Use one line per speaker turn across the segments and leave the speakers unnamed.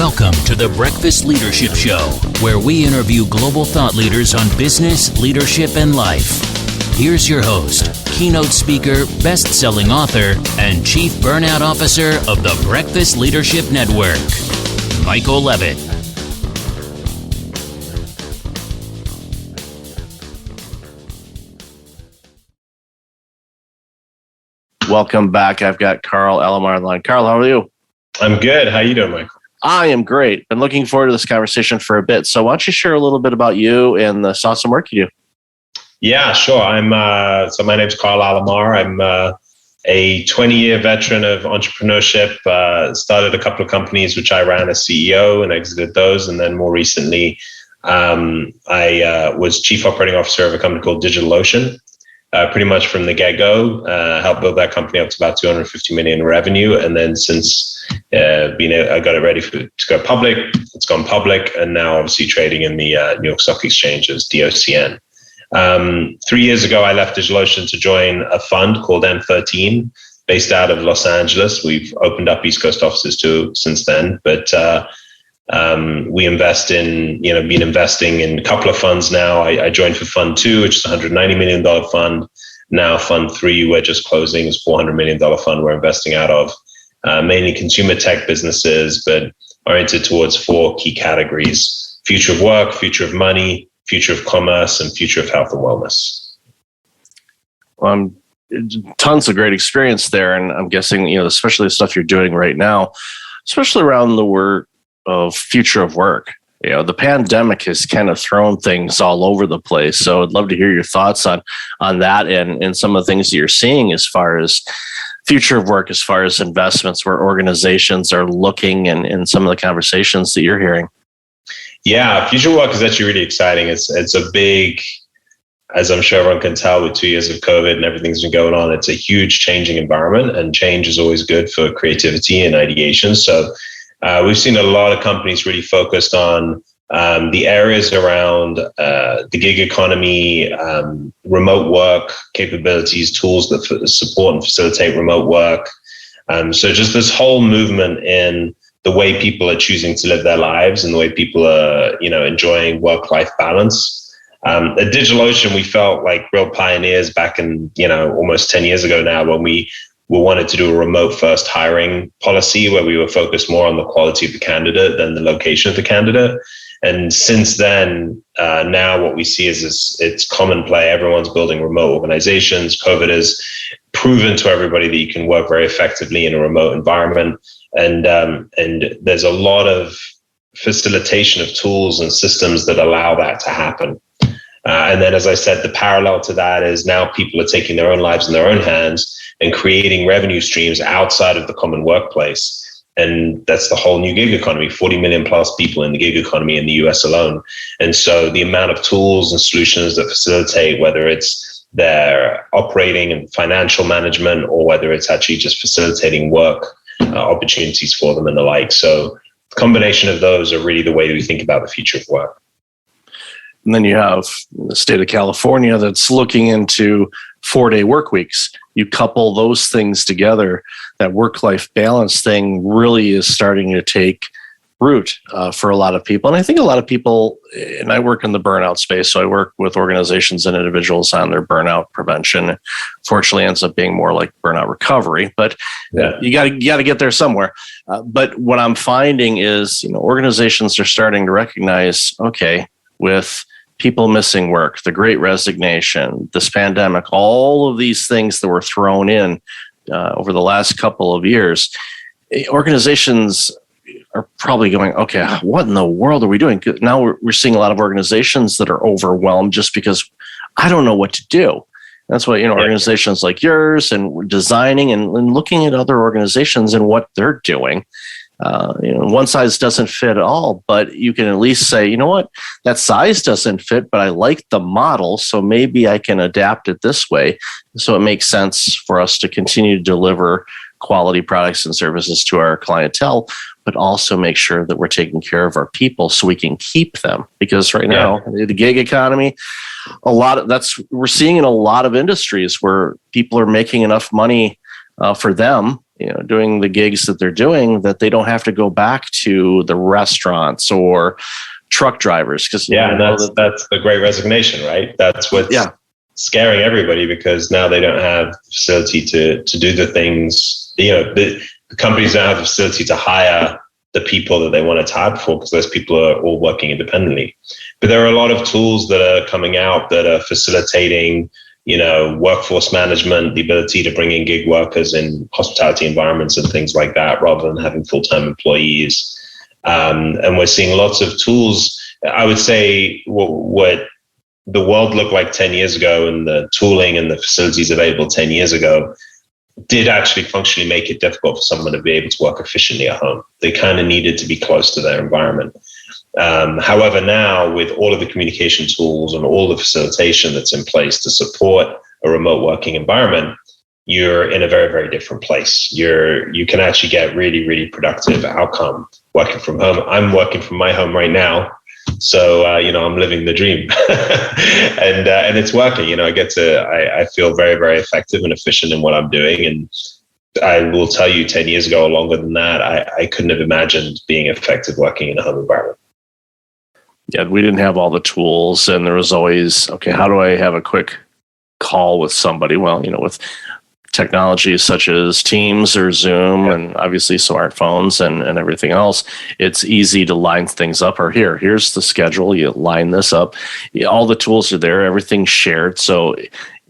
Welcome to the Breakfast Leadership Show, where we interview global thought leaders on business, leadership, and life. Here's your host, keynote speaker, best-selling author, and chief burnout officer of the Breakfast Leadership Network, Michael Levitt.
Welcome back. I've got Karl Alomar on the line. Karl, how are you?
I'm good. How are you doing, Michael?
I am great. Been looking forward to this conversation for a bit. So why don't you share a little bit about you and the awesome work you do?
Yeah, sure. So my name's Karl Alomar. I'm a 20-year veteran of entrepreneurship. Started a couple of companies which I ran as CEO and exited those. And then more recently, I was chief operating officer of a company called DigitalOcean. Pretty much from the get-go, helped build that company up to about 250 million in revenue. And then since I got it ready to go public, it's gone public, and now obviously trading in the New York Stock Exchange as DOCN. 3 years ago, I left DigitalOcean to join a fund called M13, based out of Los Angeles. We've opened up East Coast offices too since then, but we been investing in a couple of funds now. I joined for Fund 2, which is a $190 million fund. Now Fund 3, we're just closing, is $400 million fund we're investing out of. Mainly consumer tech businesses, but oriented towards 4 key categories: future of work, future of money, future of commerce, and future of health and wellness.
Tons of great experience there. And I'm guessing, especially the stuff you're doing right now, especially around the work of future of work. The pandemic has kind of thrown things all over the place. So I'd love to hear your thoughts on that and some of the things that you're seeing as far as future of work, as far as investments where organizations are looking and some of the conversations that you're hearing.
Yeah, future of work is actually really exciting. It's a big, as I'm sure everyone can tell with 2 years of COVID and everything's been going on, it's a huge changing environment, and change is always good for creativity and ideation. So we've seen a lot of companies really focused on the areas around the gig economy, remote work capabilities, tools that support and facilitate remote work. So just this whole movement in the way people are choosing to live their lives and the way people are, enjoying work-life balance. At DigitalOcean, we felt like real pioneers back in, almost 10 years ago now, when we wanted to do a remote first hiring policy where we were focused more on the quality of the candidate than the location of the candidate. And since then, now what we see is it's common play. Everyone's building remote organizations. COVID has proven to everybody that you can work very effectively in a remote environment. And there's a lot of facilitation of tools and systems that allow that to happen. And then, as I said, the parallel to that is now people are taking their own lives in their own hands and creating revenue streams outside of the common workplace. And that's the whole new gig economy, 40 million plus people in the gig economy in the US alone. And so the amount of tools and solutions that facilitate, whether it's their operating and financial management, or whether it's actually just facilitating work opportunities for them and the like. So the combination of those are really the way we think about the future of work.
And then you have the state of California that's looking into 4-day work weeks. You couple those things together, that work-life balance thing really is starting to take root for a lot of people. And I think a lot of people, and I work in the burnout space, so I work with organizations and individuals on their burnout prevention. Fortunately, it ends up being more like burnout recovery, but you got to get there somewhere. But what I'm finding is, organizations are starting to recognize, okay, with people missing work, the Great Resignation, this pandemic, all of these things that were thrown in over the last couple of years, organizations are probably going, okay, what in the world are we doing? Now we're seeing a lot of organizations that are overwhelmed just because I don't know what to do. That's why, organizations like yours and designing and looking at other organizations and what they're doing. One size doesn't fit all, but you can at least say, you know what, that size doesn't fit, but I like the model, so maybe I can adapt it this way. So it makes sense for us to continue to deliver quality products and services to our clientele, but also make sure that we're taking care of our people so we can keep them. Because right now, the gig economy, we're seeing in a lot of industries where people are making enough money for them doing the gigs that they're doing, that they don't have to go back to the restaurants or truck drivers. Because
that's the great resignation, right? That's what's scaring everybody, because now they don't have facility to do the things. The companies don't have the facility to hire the people that they want to hire for, because those people are all working independently. But there are a lot of tools that are coming out that are facilitating, workforce management, the ability to bring in gig workers in hospitality environments and things like that, rather than having full-time employees. And we're seeing lots of tools. I would say what the world looked like 10 years ago, and the tooling and the facilities available 10 years ago did actually functionally make it difficult for someone to be able to work efficiently at home. They kind of needed to be close to their environment. However, now with all of the communication tools and all the facilitation that's in place to support a remote working environment, you're in a very, very different place. You can actually get really, really productive outcome working from home. I'm working from my home right now. So, I'm living the dream and it's working. I feel very, very effective and efficient in what I'm doing. And I will tell you, 10 years ago or longer than that, I couldn't have imagined being effective working in a home environment.
Yeah, we didn't have all the tools, and there was always, okay, how do I have a quick call with somebody? Well, with technologies such as Teams or Zoom, and obviously smartphones and everything else, it's easy to line things up. Or here's the schedule. You line this up. All the tools are there. Everything's shared. So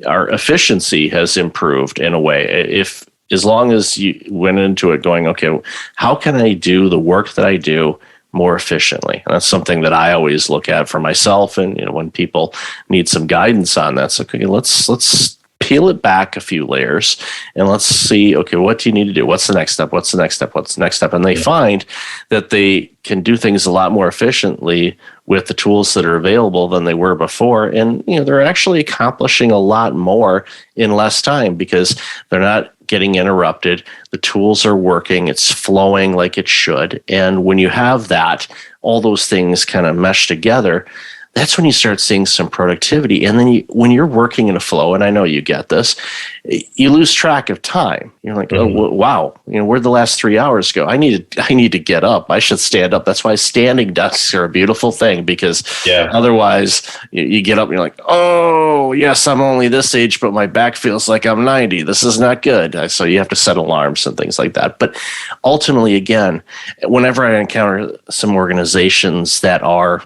our efficiency has improved in a way. As long as you went into it going, okay, how can I do the work that I do more efficiently? And that's something that I always look at for myself. And when people need some guidance on that, so okay, let's peel it back a few layers and let's see, okay, what do you need to do? What's the next step? What's the next step? What's the next step? And they find that they can do things a lot more efficiently with the tools that are available than they were before. And, they're actually accomplishing a lot more in less time because they're not getting interrupted. The tools are working. It's flowing like it should. And when you have that, all those things kind of mesh together, that's when you start seeing some productivity. And then when you're working in a flow, and I know you get this, you lose track of time. You're like, oh, wow, where'd the last 3 hours go? I need to get up. I should stand up. That's why standing desks are a beautiful thing, because otherwise you get up and you're like, oh, yes, I'm only this age, but my back feels like I'm 90. This is not good. So you have to set alarms and things like that. But ultimately, again, whenever I encounter some organizations that are,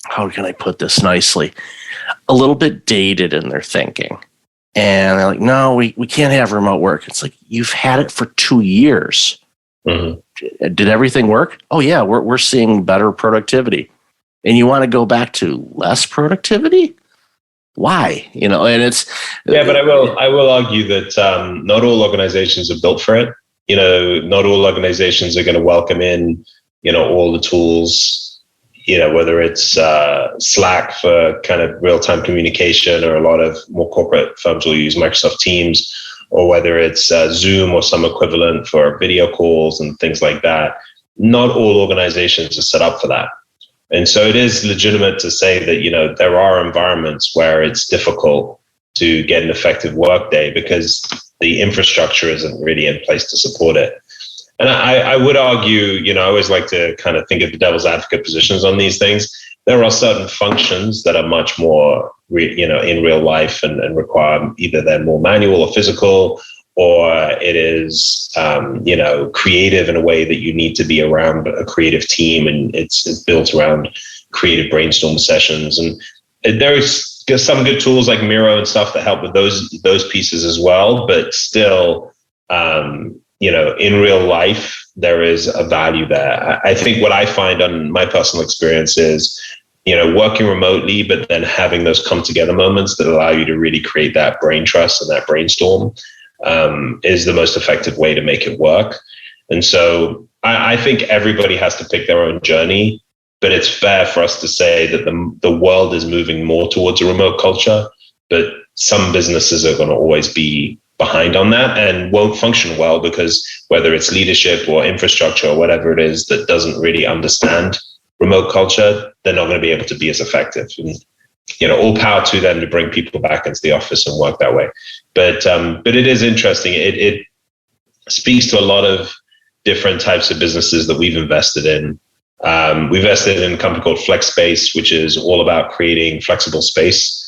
how can I put this nicely, a little bit dated in their thinking. And they're like, no, we can't have remote work. It's like, you've had it for 2 years. Mm-hmm. Did everything work? Oh, yeah, we're seeing better productivity. And you want to go back to less productivity? Why? And it's...
Yeah, but I will argue that not all organizations are built for it. Not all organizations are going to welcome in, all the tools, whether it's Slack for kind of real-time communication, or a lot of more corporate firms will use Microsoft Teams, or whether it's Zoom or some equivalent for video calls and things like that. Not all organizations are set up for that. And so it is legitimate to say that, there are environments where it's difficult to get an effective workday because the infrastructure isn't really in place to support it. And I would argue, I always like to kind of think of the devil's advocate positions on these things. There are certain functions that are much more, in real life and require either they're more manual or physical, or it is, creative in a way that you need to be around a creative team, and it's built around creative brainstorm sessions. And there's some good tools like Miro and stuff that help with those pieces as well, but still, in real life, there is a value there. I think what I find on my personal experience is, working remotely, but then having those come together moments that allow you to really create that brain trust and that brainstorm is the most effective way to make it work. And so I think everybody has to pick their own journey, but it's fair for us to say that the world is moving more towards a remote culture, but some businesses are going to always be behind on that and won't function well, because whether it's leadership or infrastructure or whatever it is that doesn't really understand remote culture, they're not going to be able to be as effective. And all power to them to bring people back into the office and work that way. But it is interesting. speaks to a lot of different types of businesses that we've invested in. We invested in a company called FlexSpace, which is all about creating flexible space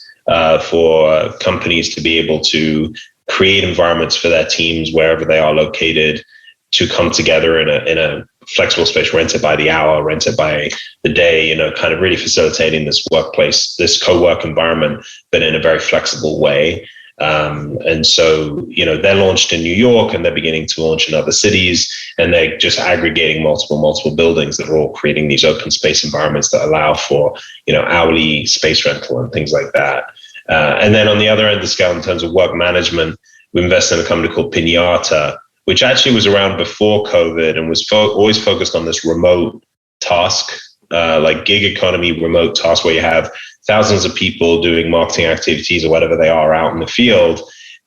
for companies to be able to create environments for their teams wherever they are located to come together in a flexible space, rent it by the hour, rent it by the day, kind of really facilitating this workplace, this co-work environment, but in a very flexible way. And so, they're launched in New York and they're beginning to launch in other cities, and they're just aggregating multiple buildings that are all creating these open space environments that allow for, hourly space rental and things like that. And then on the other end of the scale, in terms of work management, we invested in a company called Pinata, which actually was around before COVID and was always focused on this remote task, like gig economy remote task, where you have thousands of people doing marketing activities or whatever they are out in the field,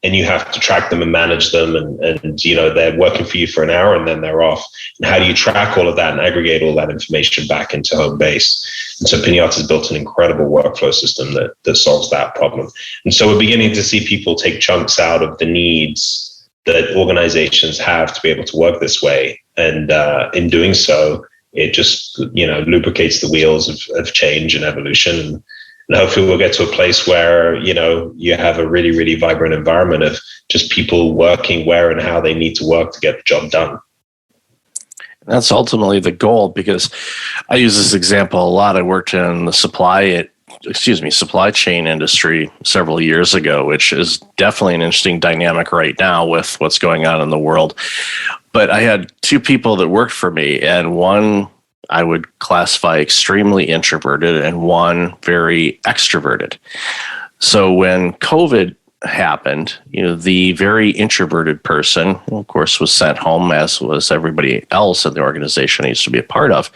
and you have to track them and manage them, and they're working for you for an hour and then they're off. And how do you track all of that and aggregate all that information back into home base? And so Pinata's built an incredible workflow system that solves that problem. And so we're beginning to see people take chunks out of the needs that organizations have to be able to work this way. And in doing so, it just, lubricates the wheels of change and evolution. And hopefully we'll get to a place where, you have a really, really vibrant environment of just people working where and how they need to work to get the job done.
That's ultimately the goal, because I use this example a lot. I worked in the supply chain industry several years ago, which is definitely an interesting dynamic right now with what's going on in the world. But I had two people that worked for me, and one I would classify extremely introverted and one very extroverted. So when COVID happened, the very introverted person, of course, was sent home, as was everybody else in the organization I used to be a part of.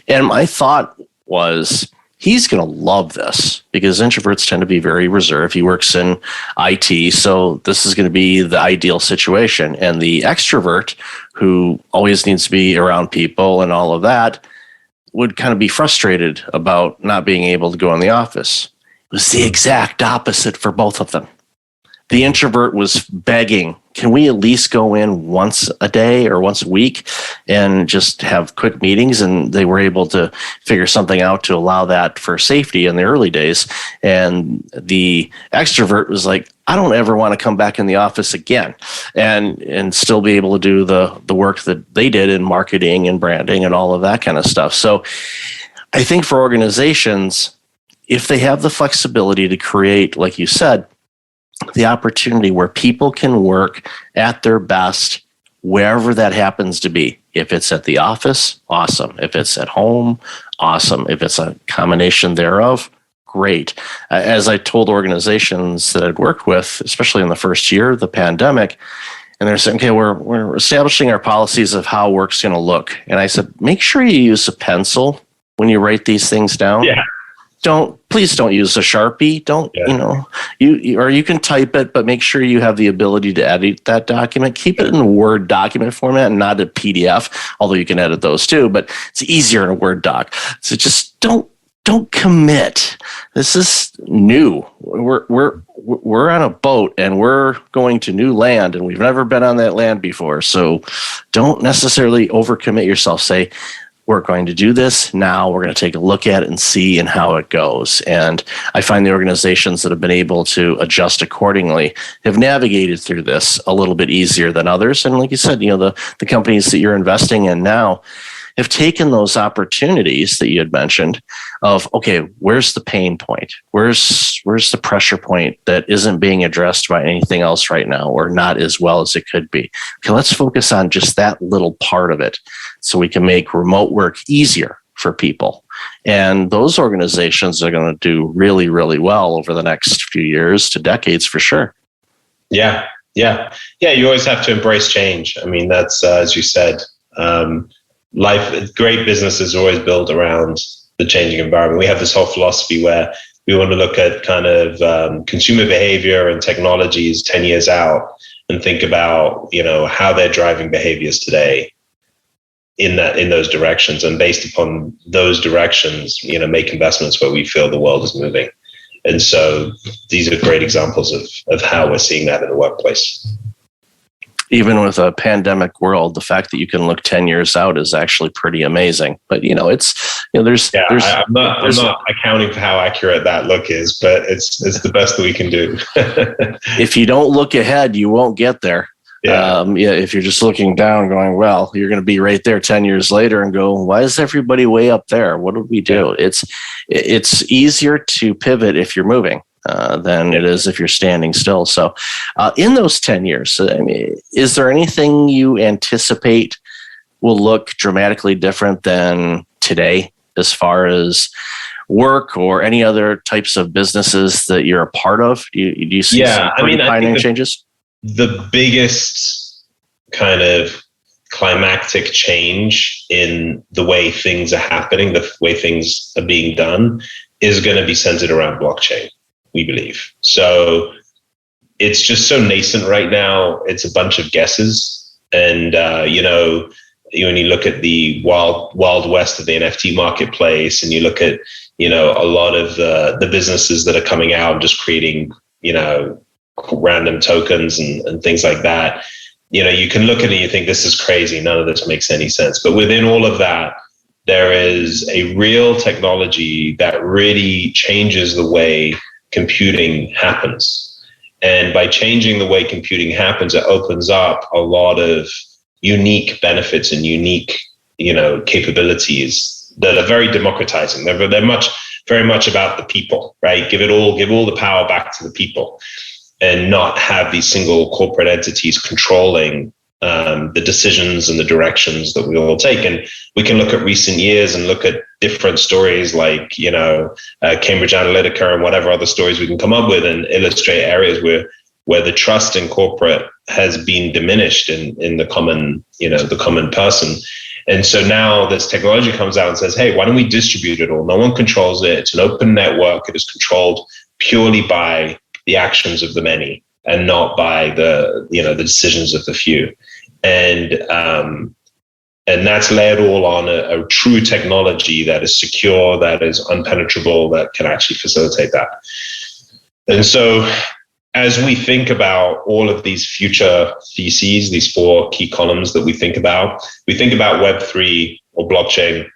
And my thought was, he's going to love this, because introverts tend to be very reserved. He works in IT, so this is going to be the ideal situation. And the extrovert, who always needs to be around people and all of that, would kind of be frustrated about not being able to go in the office. It was the exact opposite for both of them. The introvert was begging, can we at least go in once a day or once a week and just have quick meetings? And they were able to figure something out to allow that for safety in the early days. And the extrovert was like, I don't ever want to come back in the office again and still be able to do the work that they did in marketing and branding and all of that kind of stuff. So I think for organizations, if they have the flexibility to create, like you said, the opportunity where people can work at their best wherever that happens to be. If it's at the office, awesome. If it's at home, awesome. If it's a combination thereof, great. As I told organizations that I'd worked with, especially in the first year of the pandemic, and they're saying, okay, we're establishing our policies of how work's going to look. And I said, make sure you use a pencil when you write these things down.
Yeah.
Please don't use a Sharpie. You can type it, but make sure you have the ability to edit that document. Keep it in a Word document format and not a PDF, although you can edit those too, but it's easier in a Word doc. So just don't commit. This is new. We're on a boat and we're going to new land, and we've never been on that land before. So don't necessarily overcommit yourself. Say, we're going to do this now. We're going to take a look at it and see and how it goes. And I find the organizations that have been able to adjust accordingly have navigated through this a little bit easier than others. And like you said, the companies that you're investing in now have taken those opportunities that you had mentioned of, okay, where's the pain point? Where's the pressure point that isn't being addressed by anything else right now, or not as well as it could be? Okay, let's focus on just that little part of it so we can make remote work easier for people. And those organizations are going to do really, really well over the next few years to decades for sure.
Yeah. You always have to embrace change. I mean, that's, as you said, great businesses always build around the changing environment. We have this whole philosophy where we want to look at kind of consumer behavior and technologies 10 years out and think about, how they're driving behaviors today in those directions. And based upon those directions, make investments where we feel the world is moving. And so these are great examples of how we're seeing that in the workplace.
Even with a pandemic world, the fact that you can look 10 years out is actually pretty amazing. But I'm
not accounting for how accurate that look is, but it's the best that we can do.
If you don't look ahead, you won't get there. If you're just looking down going, well, you're going to be right there 10 years later and go, why is everybody way up there? What did we do? It's easier to pivot if you're moving than it is if you're standing still. So in those 10 years, is there anything you anticipate will look dramatically different than today as far as work or any other types of businesses that you're a part of? Do you see some pioneering changes?
The biggest kind of climactic change in the way things are happening, the way things are being done, is going to be centered around blockchain, we believe. So it's just so nascent right now. It's a bunch of guesses. And, when you look at the wild west of the NFT marketplace, and you look at, a lot of the businesses that are coming out and just creating, random tokens and things like that, you can look at it and you think, this is crazy. None of this makes any sense. But within all of that, there is a real technology that really changes the way computing happens. And by changing the way computing happens, it opens up a lot of unique benefits and unique, capabilities that are very democratizing. They're very much about the people, right? Give all the power back to the people, and not have these single corporate entities controlling the decisions and the directions that we all take. And we can look at recent years and look at different stories like, Cambridge Analytica and whatever other stories we can come up with, and illustrate areas where the trust in corporate has been diminished in the common person. And so now this technology comes out and says, hey, why don't we distribute it all? No one controls it. It's an open network. It is controlled purely by the actions of the many, and not by the decisions of the few. And that's layered all on a true technology that is secure, that is unpenetrable, that can actually facilitate that. And so as we think about all of these future theses, these 4 key columns that we think about Web3 or blockchain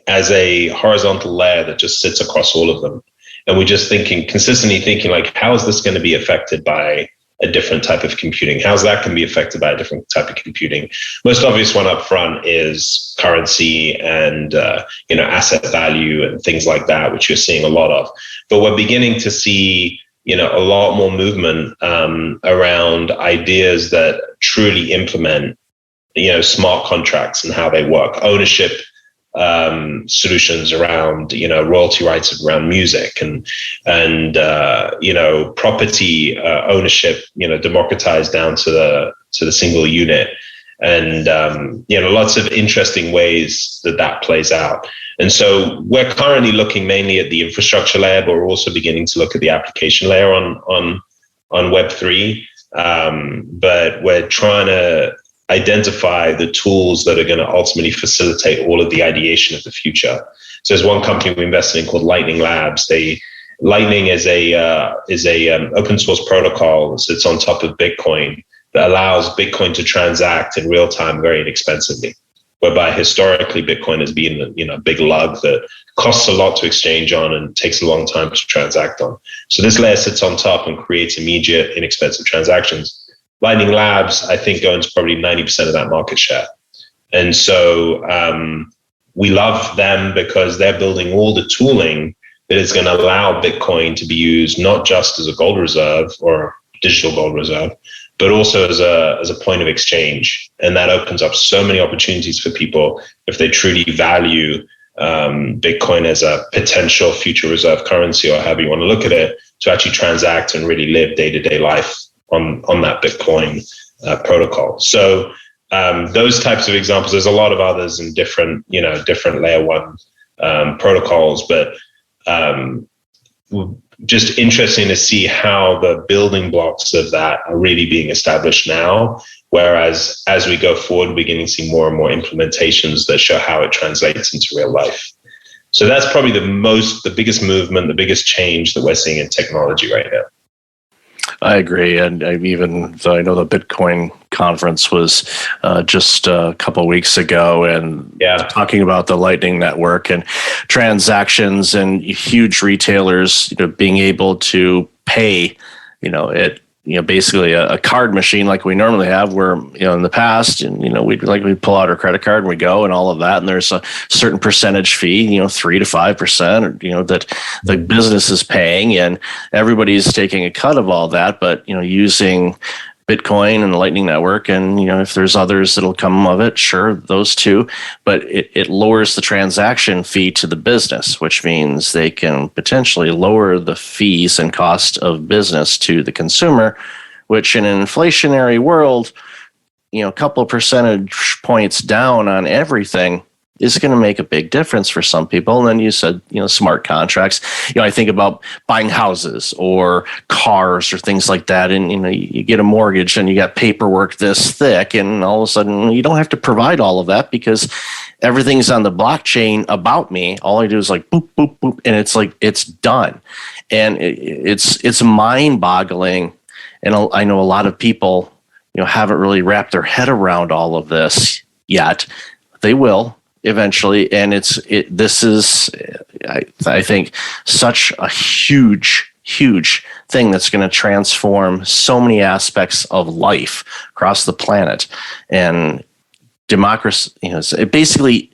as a horizontal layer that just sits across all of them. And we're just consistently thinking like, how is this going to be affected by a different type of computing? How's that can be affected by a different type of computing? Most obvious one up front is currency and asset value and things like that, which you're seeing a lot of. But we're beginning to see a lot more movement around ideas that truly implement smart contracts and how they work, ownership solutions around royalty rights around music and property ownership democratized down to the single unit, and lots of interesting ways that plays out. And so we're currently looking mainly at the infrastructure layer, but we're also beginning to look at the application layer on Web3. But we're trying to identify the tools that are going to ultimately facilitate all of the ideation of the future. So there's one company we invested in called Lightning Labs. Lightning is a open source protocol that sits on top of Bitcoin that allows Bitcoin to transact in real time very inexpensively, whereby historically Bitcoin has been a big lug that costs a lot to exchange on and takes a long time to transact on. So this layer sits on top and creates immediate, inexpensive transactions. Lightning Labs, I think, owns probably 90% of that market share. And so we love them because they're building all the tooling that is going to allow Bitcoin to be used not just as a gold reserve or digital gold reserve, but also as a point of exchange. And that opens up so many opportunities for people if they truly value Bitcoin as a potential future reserve currency, or however you want to look at it, to actually transact and really live day-to-day life on that Bitcoin protocol. So those types of examples, there's a lot of others in different layer one protocols, but just interesting to see how the building blocks of that are really being established now. Whereas as we go forward, we're beginning to see more and more implementations that show how it translates into real life. So that's probably the biggest movement, the biggest change that we're seeing in technology right now.
I agree. And I know the Bitcoin conference was just a couple of weeks ago, and talking about the Lightning Network and transactions and huge retailers, being able to pay, basically a card machine like we normally have, where in the past, and we pull out our credit card and we go and all of that, and there's a certain percentage fee, 3 to 5%, that the business is paying, and everybody's taking a cut of all that, but using Bitcoin and the Lightning Network, and if there's others that'll come of it, sure, those two, but it lowers the transaction fee to the business, which means they can potentially lower the fees and cost of business to the consumer, which in an inflationary world, a couple of percentage points down on everything is going to make a big difference for some people. And then you said, smart contracts. I think about buying houses or cars or things like that. And, you get a mortgage and you got paperwork this thick, and all of a sudden you don't have to provide all of that because everything's on the blockchain about me. All I do is like boop, boop, boop. And it's like, it's done. And it's mind boggling. And I know a lot of people, haven't really wrapped their head around all of this yet. They will eventually, and this is I think such a huge thing that's going to transform so many aspects of life across the planet. And democracy, basically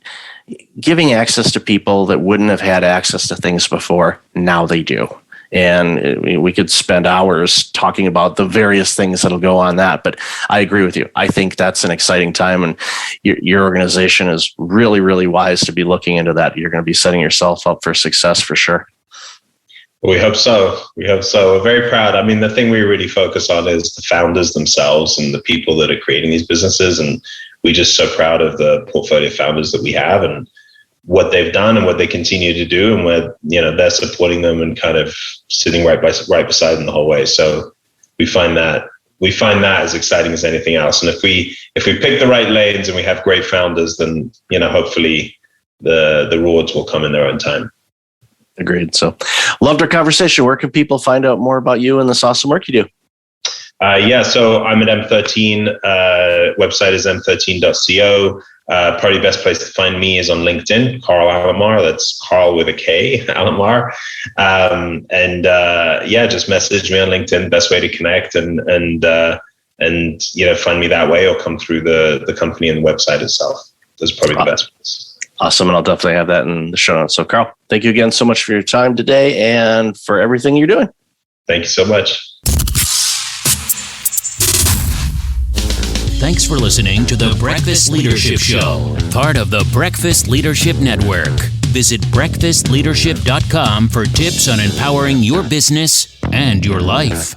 giving access to people that wouldn't have had access to things before. Now they do. And we could spend hours talking about the various things that'll go on that. But I agree with you. I think that's an exciting time. And your organization is really, really wise to be looking into that. You're going to be setting yourself up for success for sure.
We hope so. We're very proud. I mean, the thing we really focus on is the founders themselves and the people that are creating these businesses. And we're just so proud of the portfolio founders that we have and what they've done and what they continue to do, and where they're supporting them and kind of sitting right beside them the whole way. So we find that as exciting as anything else. And if we pick the right lanes and we have great founders, then hopefully the rewards will come in their own time.
Agreed. So loved our conversation. Where can people find out more about you and this awesome work you do?
So I'm at M13. Website is m13.co. Probably the best place to find me is on LinkedIn, Karl Alomar. That's Karl with a K, Alomar. Just message me on LinkedIn. Best way to connect, and find me that way, or come through the company and the website itself. Those are probably the best ones.
Awesome, and I'll definitely have that in the show notes. So, Karl, thank you again so much for your time today and for everything you're doing.
Thank you so much.
Thanks for listening to the Breakfast Leadership Show, part of the Breakfast Leadership Network. Visit breakfastleadership.com for tips on empowering your business and your life.